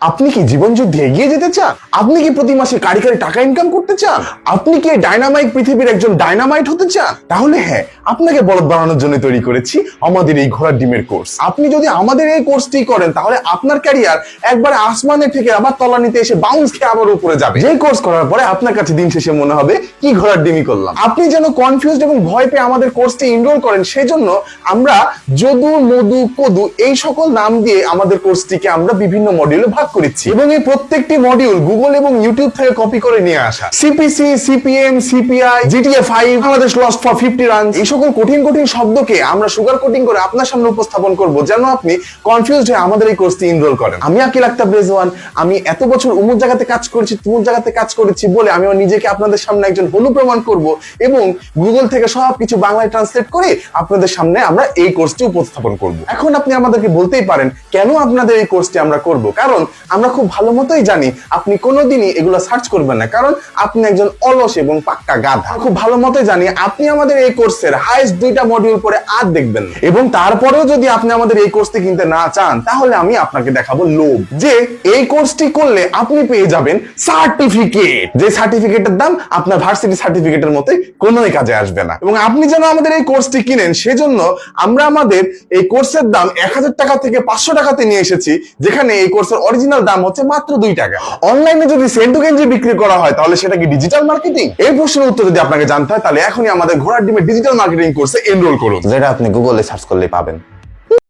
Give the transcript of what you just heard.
আপনি কি জীবন যুদ্ধে এগিয়ে যেতে চান? আপনি কি প্রতি মাসে কারি টাকা ইনকাম করতে চান? আপনি কি এই ডাইনামাইট পৃথিবীর একজন ডাইনামাইট হতে চান? তাহলে হ্যাঁ, আপনাকে বলদ বানানোর জন্য তৈরি করেছি আমাদের এই ঘোড়ার ডিমের কোর্স। আপনি যদি আমাদের এই কোর্সটি করেন তাহলে আপনার ক্যারিয়ার একবার আসমানে থেকে আবার তলানিতে এসে বাউন্স খেয়ে আবার উপরে যাবে। যেই কোর্স করার পরে আপনার কাছে দিন শেষে মনে হবে কি ঘোড়ার ডিমই করলাম। আপনি যেন কনফিউজড এবং ভয় পেয়ে আমাদের কোর্সটি এনরোল করেন, সেজন্য আমরা যদু, মধু, কদু এই সকল নাম দিয়ে আমাদের কোর্সটিকে আমরা বিভিন্ন মডিউলে ভাগ করেছি এবং এই প্রত্যেকটি মডিউল গুগল এবং ইউটিউব থেকে কপি করে নিয়ে আসা। CPC, CPM, CPI, GTA 5, Bangladesh lost for 50 runs, এই সকল কঠিন কঠিন শব্দকে আমরা সুগার কোটিং করে আপনার সামনে উপস্থাপন করব যেন আপনি কনফিউজড হয়ে আমাদের এই কোর্সটি এনরোল করেন। আমি আকিল আক্তার রেজওয়ান, আমি এত বছর অমুক জায়গাতে কাজ করেছি, তুমুক জায়গাতে কাজ করেছি বলে আমি আমার নিজেকে আপনাদের সামনে একজন হলু প্রমাণ করব এবং গুগল থেকে সবকিছু বাংলায় ট্রান্সলেট করে আপনাদের সামনে আমরা এই কোর্সটি উপস্থাপন করব। এখন আপনি আমাদেরকে বলতেই পারেন কেন আপনাদের এই কোর্সটি আমরা করব? কারণ আমরা খুব ভালো মতোই জানি আপনি কোনোদিনই এগুলো সার্চ করবেন না, কারণ আপনি একজন অলস এবং পাক্কা গাধা। খুব ভালো মতোই জানি আপনি আমাদের এই কোর্সের হাইস্ট 2টা মডিউল পরে আর দেখবেন না, এবং তারপরেও যদি আপনি আমাদের এই কোর্সটি কিনতে না চান তাহলে আমি আপনাকে দেখাবো লোভ, যে এই কোর্সটি করলে আপনি পেয়ে যাবেন সার্টিফিকেট, যে সার্টিফিকেটের দাম আপনার ভার্সিটি সার্টিফিকেটের মতোই কোনোই কাজে আসবে না। এবং আপনি যেন আমাদের এই কোর্সটি কিনেন সেজন্য আমরা আমাদের এই কোর্সের দাম 1000 টাকা থেকে 500 টাকাতে নিয়ে এসেছি, যেখানে এই কোর্সের অরিজিনাল দাম হচ্ছে মাত্র 2 টাকা। অনলাইনে যদি সেন্ট টু গেঞ্জি বিক্রি করা হয় তাহলে সেটা কি ডিজিটাল মার্কেটিং? এই প্রশ্নের উত্তর যদি আপনাকে জানতে হয় তাহলে এখনই আমাদের ঘোড়ার ডিমের ডিজিটাল মার্কেটিং কোর্সে এনরোল করুন, যেটা আপনি গুগলে সার্চ করলেই পাবেন।